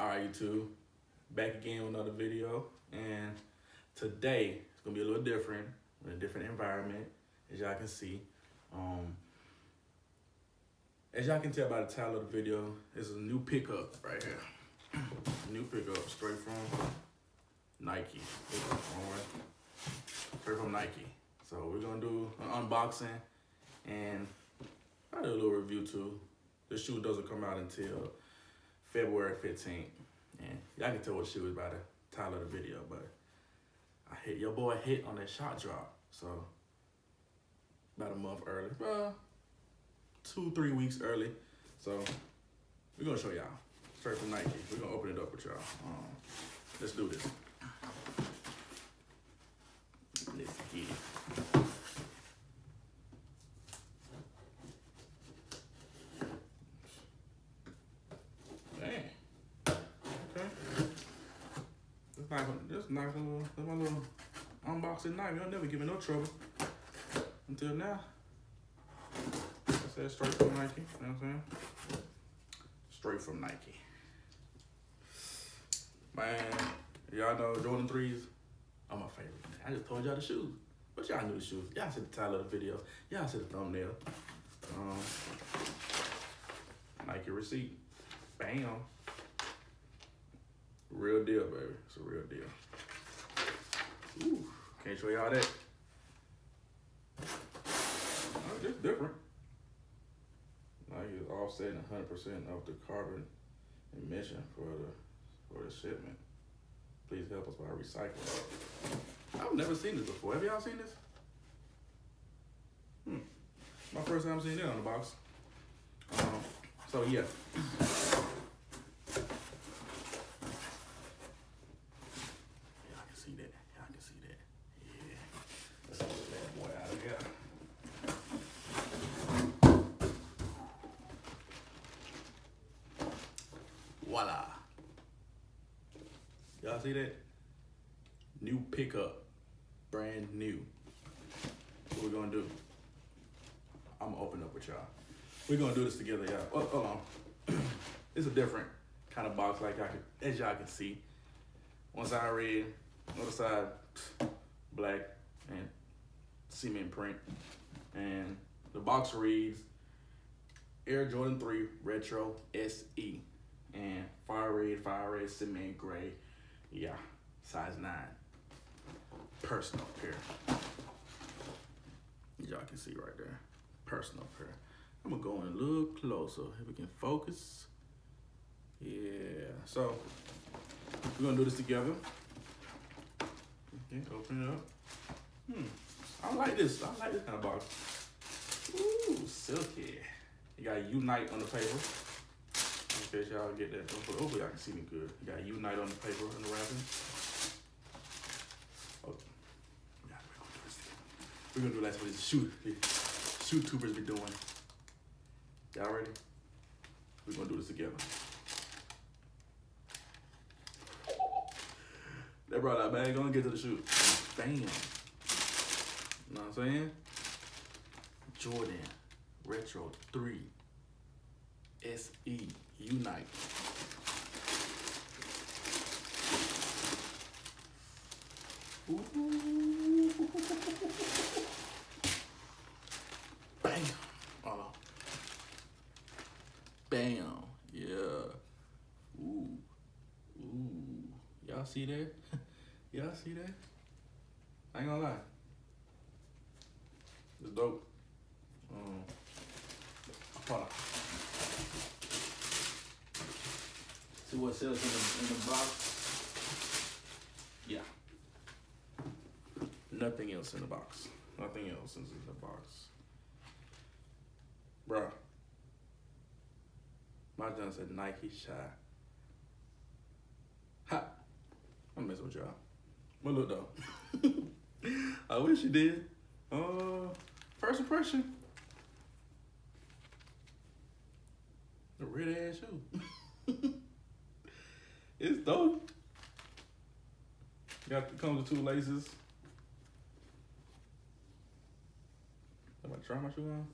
Alright, YouTube, back again with another video, and today it's gonna be a little different, in a different environment, as y'all can see. As y'all can tell by the title of the video, this is a new pickup right here. New pickup straight from Nike. Straight from Nike. So we're gonna do an unboxing and probably a little review too. The shoe doesn't come out until February 15th. And y'all can tell what shoe is by the title of the video, but your boy hit on that shot drop. So about a month early, 2-3 weeks early. So we're gonna show y'all straight from Nike. We're gonna open it up with y'all. Let's do this. Let's get it. That's my little unboxing knife. You'll never give me no trouble. Until now. I said straight from Nike. You know what I'm saying? Straight from Nike. Man, y'all know Jordan 3s are my favorite. I just told y'all the shoes. But y'all knew the shoes. Y'all see the title of the video. Y'all see the thumbnail. Nike receipt. Bam. Real deal, baby. It's a real deal. Ooh, can't show y'all that. It's different. Like it's offsetting 100% of the carbon emission for the shipment. Please help us by recycling. I've never seen this before. Have y'all seen this? My first time seeing it on the box. So yeah. Voila. Y'all see that? New pickup. Brand new. What we're gonna do? I'm gonna open up with y'all. We're gonna do this together, y'all. Oh, hold on. It's a different kind of box, like as y'all can see. One side red, other side black and cement print. And the box reads Air Jordan 3 Retro SE. And fire red, cement gray. Yeah, size 9. Personal pair. Y'all can see right there. Personal pair. I'm gonna go in a little closer if we can focus. Yeah, so we're gonna do this together. Okay, open it up. I like this. I like this kind of box. Ooh, silky. You got Unite on the paper. In case y'all get that. Hopefully y'all can see me good. You got Unite on the paper and the wrapping. Oh, yeah, we're gonna do that's what shoot tubers be doing. Y'all ready? We're gonna do this together. That brought out bag. Gonna get to the shoot. Bam. You know what I'm saying? Jordan Retro 3 SE Unite. Ooh. Bam. Hold on. Bam. Yeah. Ooh. Ooh. Y'all see that? Y'all see that? I ain't gonna lie. It's dope. Hold on. See what sells in the box? Yeah. Nothing else in the box. Nothing else is in the box. Bruh. My done said Nike Shy. Ha! I'm messing with y'all. But look though. I wish you did. First impression. A red ass shoe. It's dope. Comes with 2 laces. Am I trying my shoe on?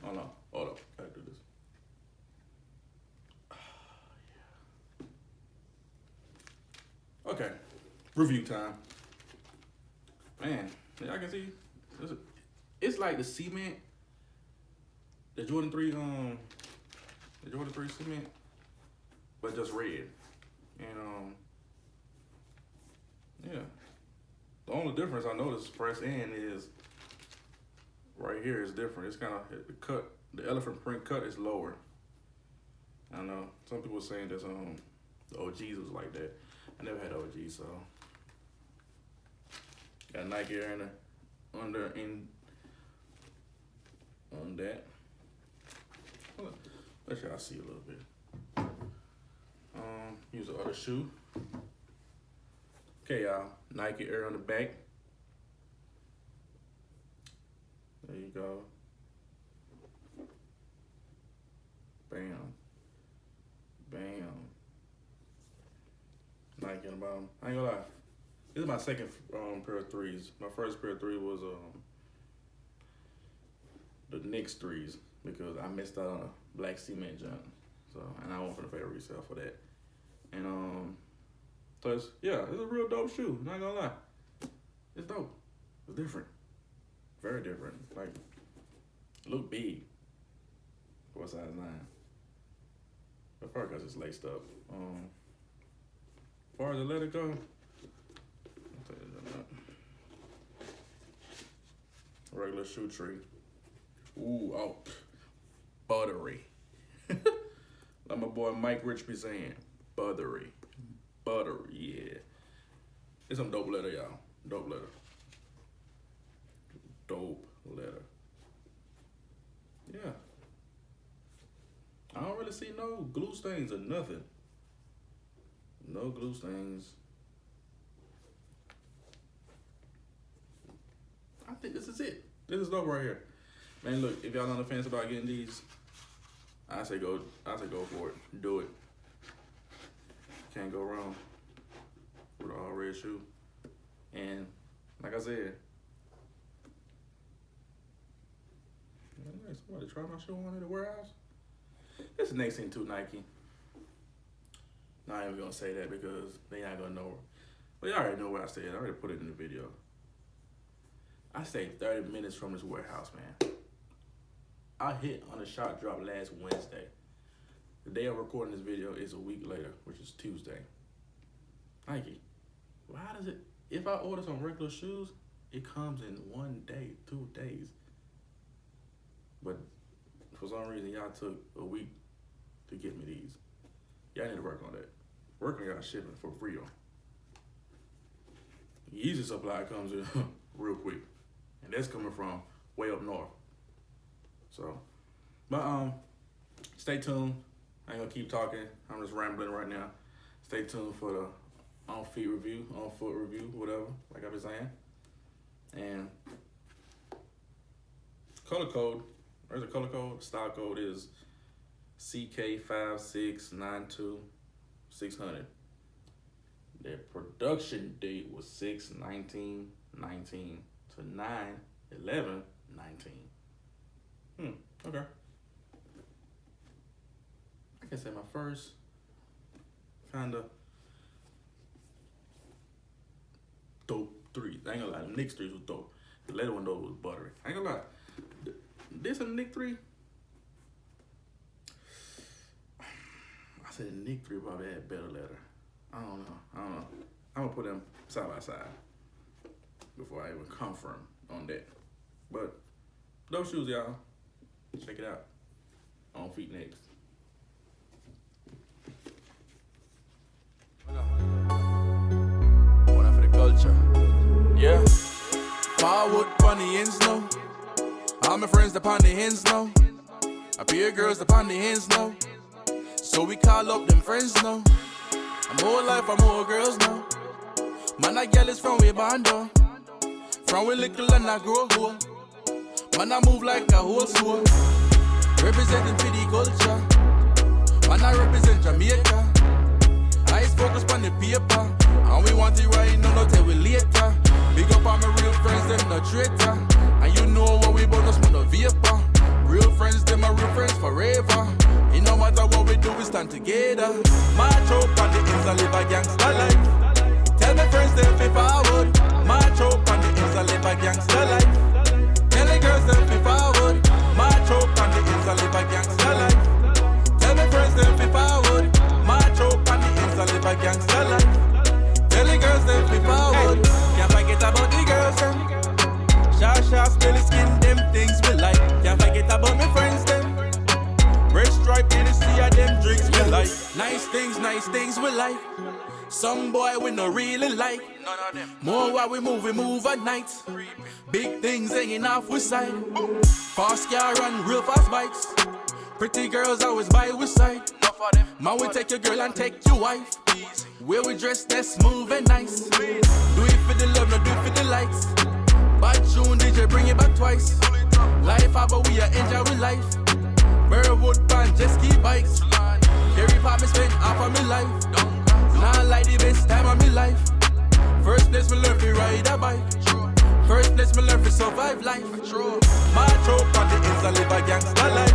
Oh no. Hold up. Gotta do this. review time. Man, y'all can see, it's like the cement, the Jordan 3 cement, but just red. And yeah. The only difference I noticed press in is right here is different. It's kind of the cut. The elephant print cut is lower. I know some people were saying that the OGs was like that. I never had OGs, so got Nike Air in the under in on that. Let y'all see a little bit. Use the other shoe. Okay, y'all. Nike Air on the back. There you go. Bam. Bam. Nike on the bottom. I ain't gonna lie. This is my second pair of threes. My first pair of threes was the Knicks threes because I missed out on a black cement jump. So, and I went for the fair resale for that. And so it's a real dope shoe. Not gonna lie, it's dope. It's different, very different. Like, look big for a size 9. But probably because it's laced up. As far as the leather go, I'll tell you that. Regular shoe tree. Ooh, buttery. Like my boy Mike Rich be saying, buttery. Buttery, yeah. It's some dope leather, y'all. Dope leather. Dope leather. Yeah. I don't really see no glue stains or nothing. No glue stains. I think this is it. This is dope right here. Man, look, if y'all on the fence about getting these, I say go for it. Do it. Can't go wrong with an all red shoe. And like I said, somebody try my shoe on at the warehouse. This is next thing to Nike. Not even gonna say that because they not gonna know. But y'all already know what I said. I already put it in the video. I stayed 30 minutes from this warehouse, man. I hit on a shot drop last Wednesday. The day I'm recording this video is a week later, which is Tuesday. Nike, why does it, if I order some regular shoes, it comes in 1 day, 2 days. But for some reason, y'all took a week to get me these. Y'all need to work on that. Work on y'all shipping for real. Yeezy supply comes in real quick. And that's coming from way up north. So, but stay tuned. I ain't gonna keep talking. I'm just rambling right now. Stay tuned for the on foot review, whatever, like I was saying. And color code, there's a color code. Style code is CK5692600. Their production date was 6/19/19 to 9/11/19. Okay. I can say my first kind of dope three. I ain't gonna lie, the Knicks 3 was dope. The later one though was buttery. I ain't gonna lie. This and the Knicks 3. I said the Knicks 3 probably had better leather. I don't know. I'm gonna put them side by side before I even confirm on that. But those shoes, y'all. Check it out. On feet next. One for the culture. Yeah. Firewood on the ends now. All my friends upon the ends now. I peer girls upon the ends now. So we call up them friends now. I'm more life, I'm more girls now. Man, I girl is from we bando. From we little and I grow whole. Man, I move like a whole soul. Representing for the culture. Man, I represent Jamaica. Eyes focused on the paper. And we want it right now, not tell we later. Big up on my real friends, them no traitor. And you know what we bout, us no vapor. Real friends, them are real friends forever. It no matter what we do, we stand together. March up on the ends and live a gangster life. Tell my friends them things we like. Some boy we no really like. More while we move at night. Big things hanging off we side. Fast car and real fast bikes. Pretty girls always by we side. Man, we take your girl and take your wife. Where we dress that smooth and nice. Do it for the love, not do it for the likes. Bad tune DJ, bring it back twice. Life how but we enjoy with life. Burwood band, jet ski bikes. Every part me spend half of my life. Now like the best time of my life. First place me learn to ride a bike. First place me learn to survive life. My trope on the ends I live a gangster life.